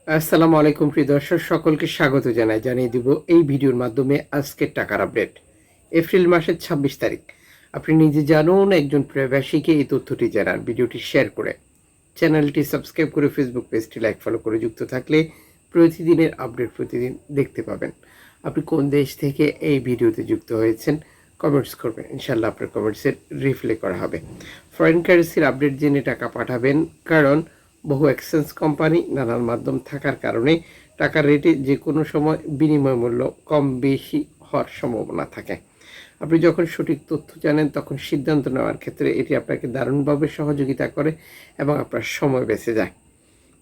আসসালামু আলাইকুম প্রিয় দর্শক, সকলকে স্বাগত জানিয়ে দিব এই ভিডিওর মাধ্যমে আজকের টাকার আপডেট। এপ্রিল মাসের ২৬ তারিখ। আপনি নিজে জানুন, একজন প্রবাসীকে এই তথ্যটি জানান ভিডিওটি শেয়ার করে। চ্যানেলটি সাবস্ক্রাইব করে ফেসবুক পেজটি লাইক ফলো করে যুক্ত থাকলে প্রতিদিনের আপডেট প্রতিদিন দেখতে পাবেন। আপনি কোন দেশ থেকে এই ভিডিওতে যুক্ত হয়েছেন কমেন্টস করবেন, ইনশাল্লাহ আপনার কমেন্টসের রিপ্লাই করা হবে। ফরেন কারেন্সির আপডেট জেনে টাকা পাঠাবেন, কারণ বহু এক্সচেঞ্জ কোম্পানি নানান মাধ্যম থাকার কারণে টাকার রেটে যে কোনো সময় বিনিময় মূল্য কম বেশি হওয়ার সম্ভাবনা থাকে। আপনি যখন সঠিক তথ্য জানেন তখন সিদ্ধান্ত নেওয়ার ক্ষেত্রে এটি আপনাকে দারুণভাবে সহযোগিতা করে এবং আপনার সময় বেঁচে যায়।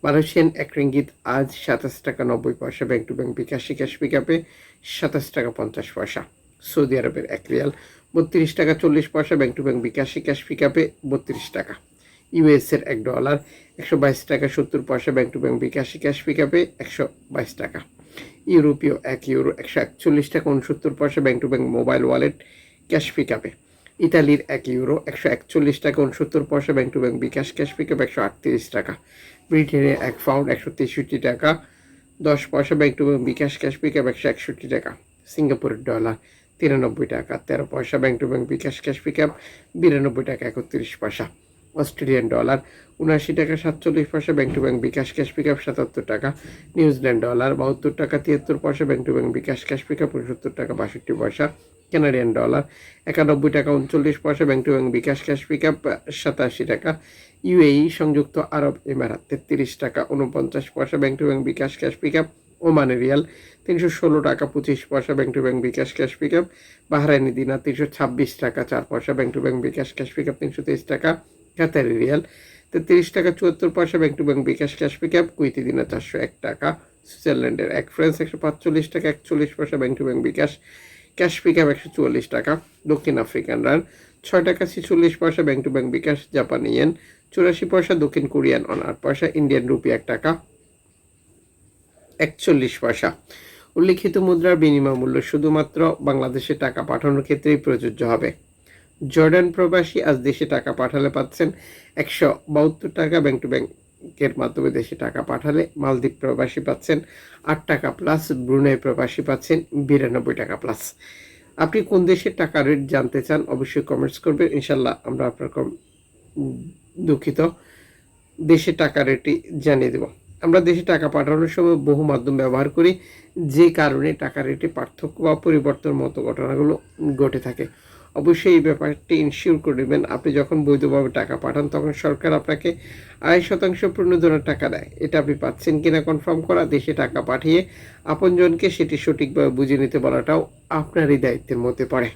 মালয়েশিয়ান এক রিঙ্গিত আজ ২৭ টাকা ৯০ পয়সা, ব্যাংক টু ব্যাংক বিকাশী ক্যাশ পিকআপে ২৭ টাকা ৫০ পয়সা। সৌদি আরবের এক রিয়াল ৩২ টাকা ৪০ পয়সা, ব্যাংক টু ব্যাংক বিকাশী ক্যাশ পিকআপে ৩২ টাকা। ইউএসের $1 ১২২ টাকা ৭০ পয়সা, ব্যাংক টু ব্যাংক বিকাশী ক্যাশ পিকআপে ১২২ টাকা। ইউরোপীয় €১ ১৪১ টাকা ৬৯ পয়সা, bank to bank mobile wallet cash পিকআপে। ইতালির €1 ১৪১ টাকা ৬৯ পয়সা, bank to bank bKash cash pickup ১৩৮ টাকা। ব্রিটেনের £1 ১৬৩ টাকা ১০ পয়সা, bank to bank bKash cash pickup ১৬১ টাকা। সিঙ্গাপুরের ডলার $৯৩ টাকা ১৩ পয়সা, bank to bank bKash cash pickup ৯২ টাকা ৩১ পয়সা। অস্ট্রেলিয়ান ডলার $৭৯ টাকা ৪৭ পয়সা, bank to bank bKash cash pickup ৭৭ টাকা। নিউজিল্যান্ড ডলার $৭২ টাকা ৭৩ পয়সা, bank to bank bKash cash pickup ৬৯ টাকা ৬২ পয়সা। কানাডিয়ান ডলার $৯১ টাকা ৩৯ পয়সা, bank to bank bKash cash pickup ৮৭ টাকা। ইউএই সংযুক্ত আরব এমিরাত $৩৩ টাকা ৪৯ পয়সা, bank to bank bKash cash pickup. ওমানের রিয়াল $৩১৬ টাকা ২৫ পয়সা, bank to bank bKash cash pickup. বাহরাইনি দিনার $৩২৬ টাকা ৪ পয়সা, bank to bank bKash cash pickup ৩২৩ টাকা। কাতারি রিয়াল $৩৩ টাকা ৭৪ পয়সা, bank to bank bKash cash pickup. কুইতি দিনার $৪০১ টাকা। সুইজারল্যান্ডের এক ফ্রান্স $১৪৫ টাকা ৪১ পয়সা, bank to bank bKash cash pickup ১৪৪ টাকা। দক্ষিণ আফ্রিকান রান $৬ টাকা ৪৬ পয়সা, ব্যাংক টু ব্যাংক বিকাশ। জাপানি ইয়েন ৮৪ পয়সা। দক্ষিণ কোরিয়ান ওন ৮ পয়সা। ইন্ডিয়ান রুপি $১ টাকা ৪১ পয়সা। উল্লিখিত মুদ্রার বিনিময় মূল্য শুধুমাত্র বাংলাদেশে টাকা পাঠানোর ক্ষেত্রেই প্রযোজ্য হবে। জর্ডান প্রবাসী আজ দেশে টাকা পাঠালে পাচ্ছেন ১৭২ টাকা, ব্যাংক টু ব্যাংকের মাধ্যমে দেশে টাকা পাঠালে। মালদ্বীপ প্রবাসী পাচ্ছেন ৮ টাকা প্লাস, ব্রুনাই প্রবাসী পাচ্ছেন ৯২ টাকা প্লাস। আপনি কোন দেশের টাকা রেট জানতে চান অবশ্যই কমেন্টস করবেন, ইনশাল্লাহ আমরা আপনার দেশে টাকা রেটই জানিয়ে দেব। আমরা দেশে টাকা পাঠানোর সময় বহু মাধ্যম ব্যবহার করি, যে কারণে টাকা রেটে পার্থক্য বা পরিবর্তন মতো ঘটনাগুলো ঘটে থাকে। অবশ্যই এই ব্যাপারটি ইনশিওর করে নেবেন, আপনি যখন বৈধভাবে টাকা পাঠান তখন সরকার আপনাকে ২.৫% প্রণোদনার টাকা দেয়। এটা আপনি পাচ্ছেন কিনা কনফার্ম করা, দেশে টাকা পাঠিয়ে আপনজনকে সেটি সঠিকভাবে বুঝে নিতে বলাটাও আপনারই দায়িত্বের মধ্যে পড়ে।